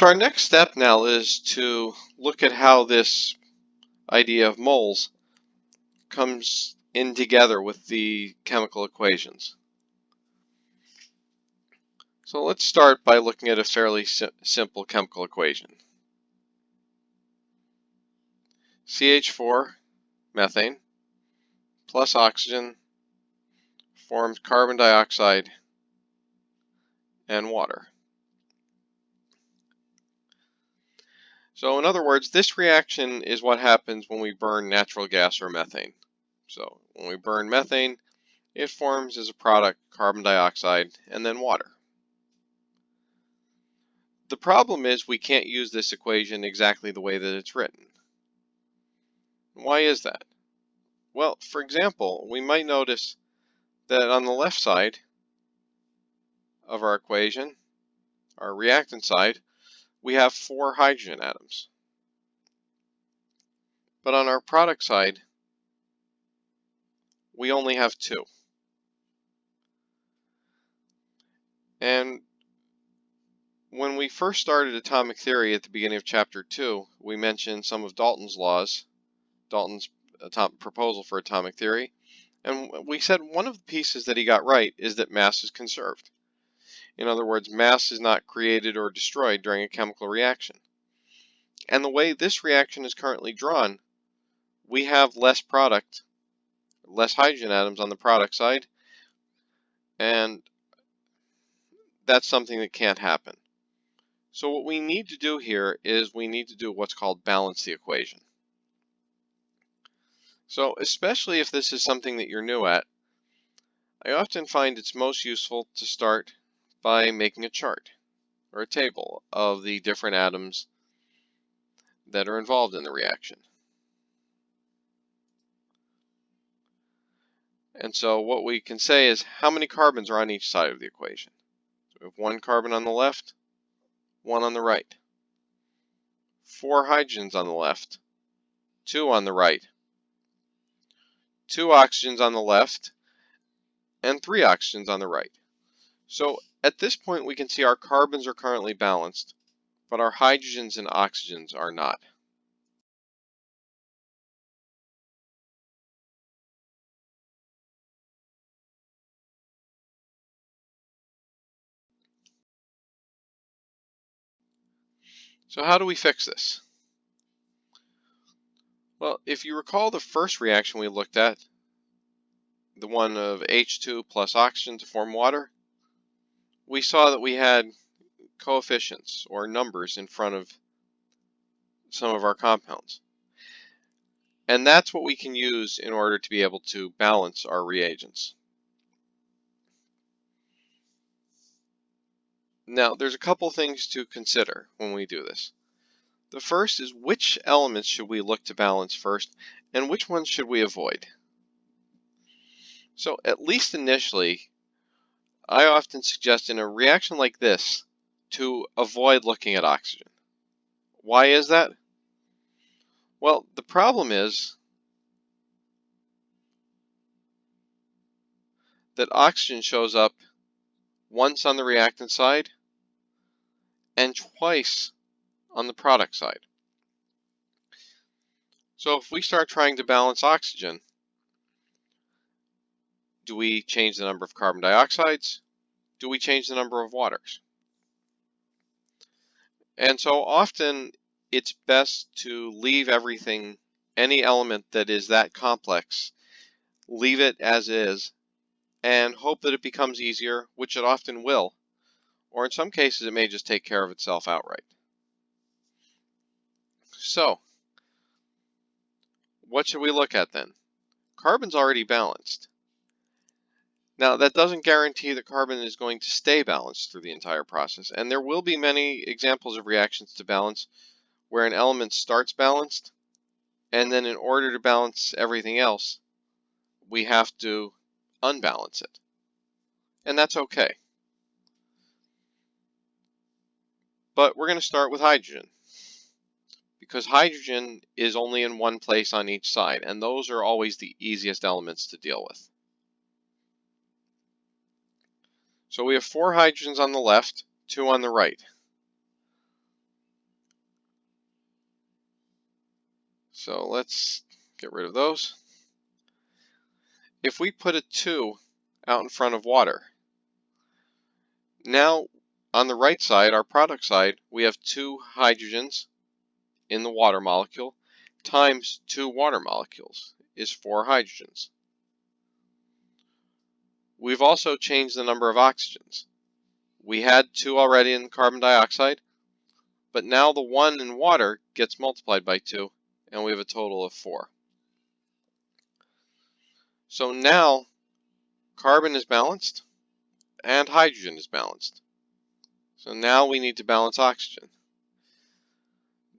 So our next step now is to look at how this idea of moles comes in together with the chemical equations. So let's start by looking at a fairly simple chemical equation. CH4, methane, plus oxygen forms carbon dioxide and water. So in other words, this reaction is what happens when we burn natural gas or methane. So when we burn methane, it forms as a product carbon dioxide and then water. The problem is we can't use this equation exactly the way that it's written. Why is that? Well, for example, we might notice that on the left side of our equation, our reactant side, we have 4 hydrogen atoms. But on our product side, we only have 2. And when we first started atomic theory at the beginning of chapter 2, we mentioned some of Dalton's laws, Dalton's proposal for atomic theory, and we said one of the pieces that he got right is that mass is conserved. In other words, mass is not created or destroyed during a chemical reaction. And the way this reaction is currently drawn, we have less product, less hydrogen atoms on the product side, and that's something that can't happen. So what we need to do here is we need to do what's called balance the equation. So especially if this is something that you're new at, I often find it's most useful to start by making a chart or a table of the different atoms that are involved in the reaction. And so what we can say is how many carbons are on each side of the equation. So we have 1 carbon on the left, 1 on the right. 4 hydrogens on the left, 2 on the right. 2 oxygens on the left, and 3 oxygens on the right. So at this point we can see our carbons are currently balanced, but our hydrogens and oxygens are not. So how do we fix this? Well, if you recall the first reaction we looked at, the one of H2 plus oxygen to form water, we saw that we had coefficients or numbers in front of some of our compounds. And that's what we can use in order to be able to balance our reagents. Now, there's a couple things to consider when we do this. The first is which elements should we look to balance first, and which ones should we avoid? So, at least initially, I often suggest in a reaction like this to avoid looking at oxygen. Why is that? Well, the problem is that oxygen shows up once on the reactant side and twice on the product side. So if we start trying to balance oxygen, do we change the number of carbon dioxides? Do we change the number of waters? And so often it's best to leave everything, any element that is that complex, leave it as is and hope that it becomes easier, which it often will, or in some cases it may just take care of itself outright. So, what should we look at then? Carbon's already balanced. Now, that doesn't guarantee that carbon is going to stay balanced through the entire process, and there will be many examples of reactions to balance where an element starts balanced, and then in order to balance everything else, we have to unbalance it. And that's okay. But we're going to start with hydrogen, because hydrogen is only in one place on each side, and those are always the easiest elements to deal with. So we have 4 hydrogens on the left, 2 on the right. So let's get rid of those. If we put a 2 out in front of water, now on the right side, our product side, we have 2 hydrogens in the water molecule times 2 water molecules is 4 hydrogens. We've also changed the number of oxygens. We had 2 already in carbon dioxide, but now the 1 in water gets multiplied by 2, and we have a total of 4. So now carbon is balanced and hydrogen is balanced. So now we need to balance oxygen.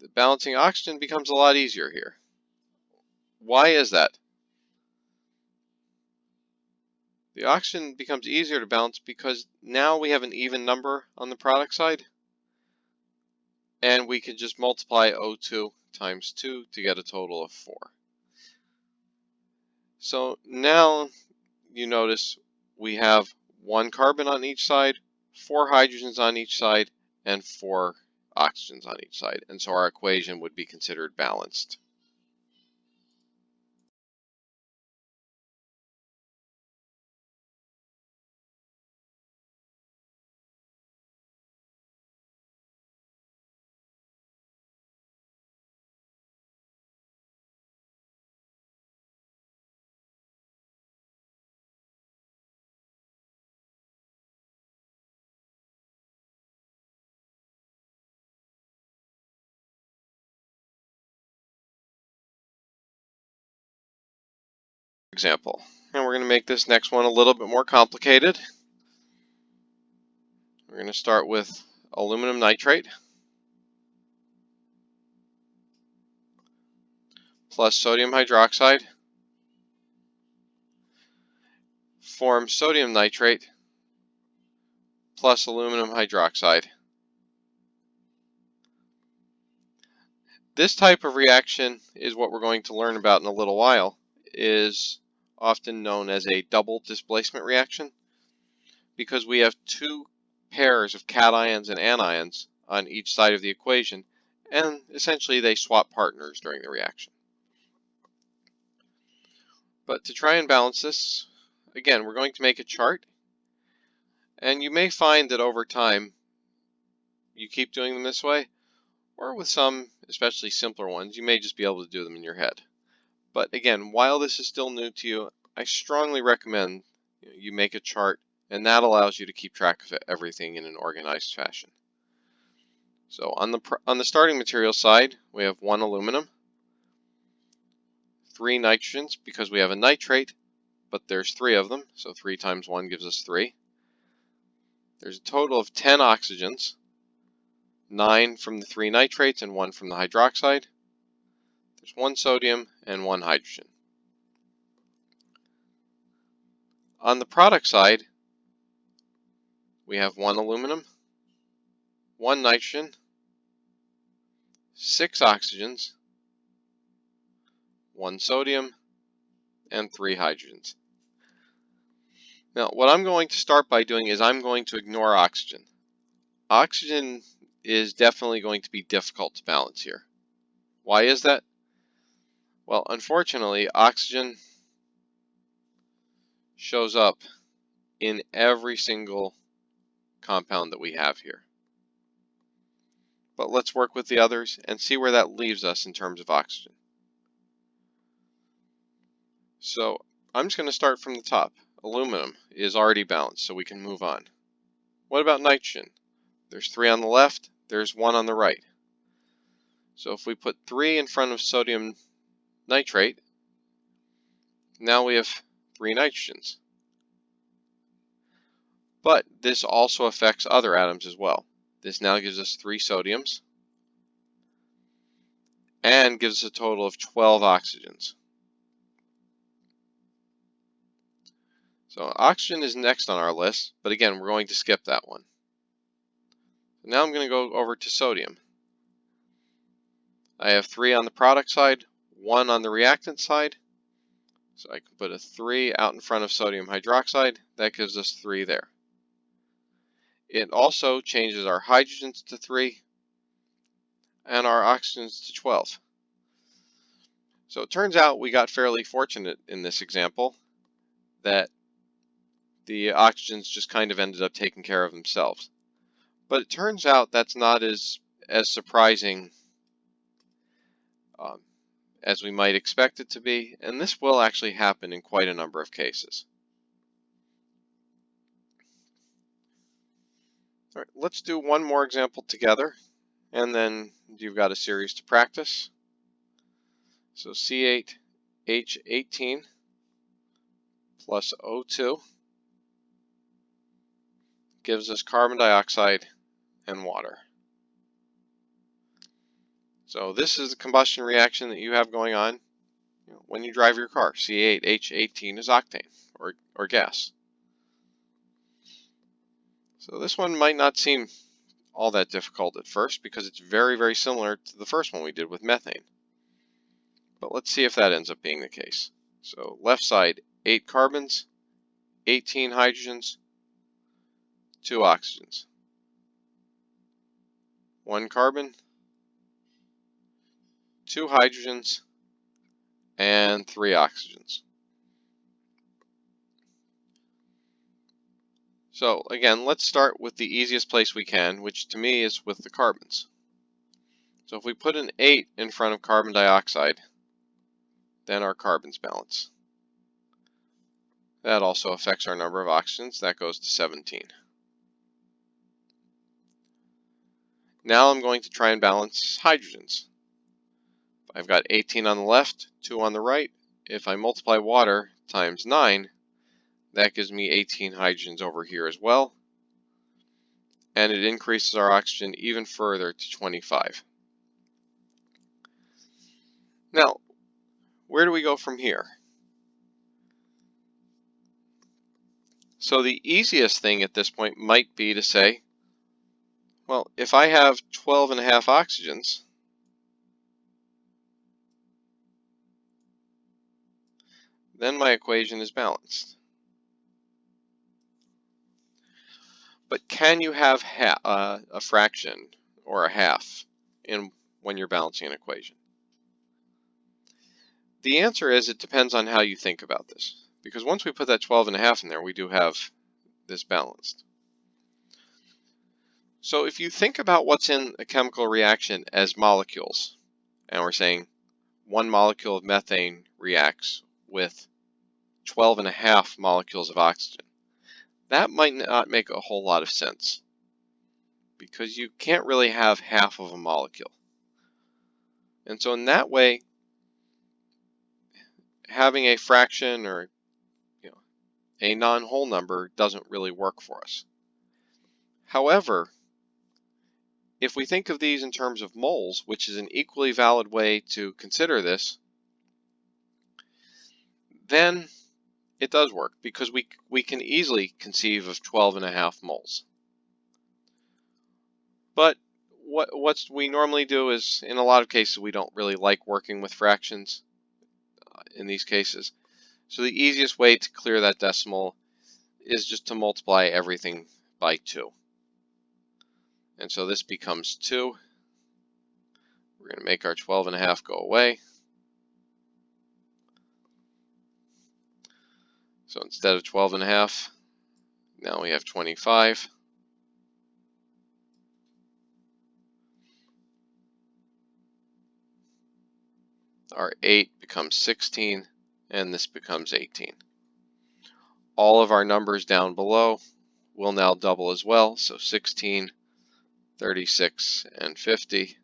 The balancing oxygen becomes a lot easier here. Why is that? The oxygen becomes easier to balance because now we have an even number on the product side, and we can just multiply O2 times 2 to get a total of 4. So now you notice we have 1 carbon on each side, 4 hydrogens on each side, and 4 oxygens on each side, and so our equation would be considered balanced. Example, and we're going to make this next one a little bit more complicated. We're going to start with aluminum nitrate plus sodium hydroxide forms sodium nitrate plus aluminum hydroxide. This type of reaction is what we're going to learn about in a little while, is often known as a double displacement reaction, because we have 2 pairs of cations and anions on each side of the equation, and essentially they swap partners during the reaction. But to try and balance this, again, we're going to make a chart, and you may find that over time you keep doing them this way, or with some, especially simpler ones, you may just be able to do them in your head. But again, while this is still new to you, I strongly recommend you make a chart, and that allows you to keep track of everything in an organized fashion. So on the starting material side, we have 1 aluminum, 3 nitrogens because we have a nitrate, but there's 3 of them, so 3 times 1 gives us 3. There's a total of 10 oxygens, 9 from the 3 nitrates and 1 from the hydroxide. There's 1 sodium and 1 hydrogen. On the product side, we have 1 aluminum, 1 nitrogen, 6 oxygens, 1 sodium, and 3 hydrogens. Now, what I'm going to start by doing is I'm going to ignore oxygen. Oxygen is definitely going to be difficult to balance here. Why is that? Well, unfortunately, oxygen shows up in every single compound that we have here. But let's work with the others and see where that leaves us in terms of oxygen. So I'm just going to start from the top. Aluminum is already balanced, so we can move on. What about nitrogen? There's 3 on the left, there's 1 on the right. So if we put 3 in front of sodium nitrate, now we have 3 nitrogens. But this also affects other atoms as well. This now gives us 3 sodiums and gives us a total of 12 oxygens. So oxygen is next on our list, but again, we're going to skip that one. Now I'm going to go over to sodium. I have 3 on the product side, 1 on the reactant side. So I can put a 3 out in front of sodium hydroxide. That gives us 3 there. It also changes our hydrogens to 3 and our oxygens to 12. So it turns out we got fairly fortunate in this example that the oxygens just kind of ended up taking care of themselves. But it turns out that's not as surprising as we might expect it to be, and this will actually happen in quite a number of cases. All right, let's do one more example together, and then you've got a series to practice. So C8H18 plus O2 gives us carbon dioxide and water. So this is the combustion reaction that you have going on when you drive your car. C8H18 is octane, or gas. So this one might not seem all that difficult at first because it's very, very similar to the first one we did with methane. But let's see if that ends up being the case. So left side, 8 carbons, 18 hydrogens, 2 oxygens. 1 carbon, 2 hydrogens, and 3 oxygens. So again, let's start with the easiest place we can, which to me is with the carbons. So if we put an 8 in front of carbon dioxide, then our carbons balance. That also affects our number of oxygens. That goes to 17. Now I'm going to try and balance hydrogens. I've got 18 on the left, 2 on the right. If I multiply water times 9, that gives me 18 hydrogens over here as well. And it increases our oxygen even further to 25. Now, where do we go from here? So the easiest thing at this point might be to say, well, if I have 12 and a half oxygens, then my equation is balanced. But can you have a fraction or a half when you're balancing an equation? The answer is it depends on how you think about this. Because once we put that 12 and a half in there, we do have this balanced. So if you think about what's in a chemical reaction as molecules, and we're saying 1 molecule of methane reacts with 12 and a half molecules of oxygen, that might not make a whole lot of sense because you can't really have half of a molecule. And so in that way, having a fraction or a non-whole number doesn't really work for us. However, if we think of these in terms of moles, which is an equally valid way to consider this, then it does work because we can easily conceive of 12 and a half moles. But what we normally do is, in a lot of cases, we don't really like working with fractions in these cases. So the easiest way to clear that decimal is just to multiply everything by 2. And so this becomes 2. We're going to make our 12 and a half go away. So instead of 12 and a half, now we have 25. Our 8 becomes 16, and this becomes 18. All of our numbers down below will now double as well, so 16, 36, and 50,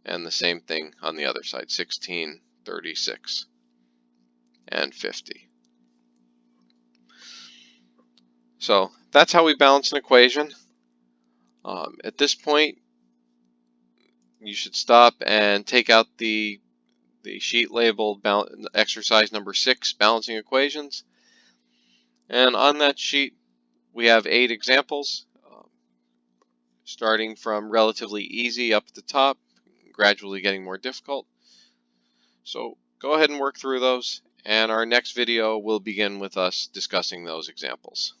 and the same thing on the other side, 16, 36, and 50. So that's how we balance an equation. At this point, you should stop and take out the sheet labeled exercise number 6, balancing equations. And on that sheet, we have 8 examples, starting from relatively easy up at the top, gradually getting more difficult. So go ahead and work through those, and our next video will begin with us discussing those examples.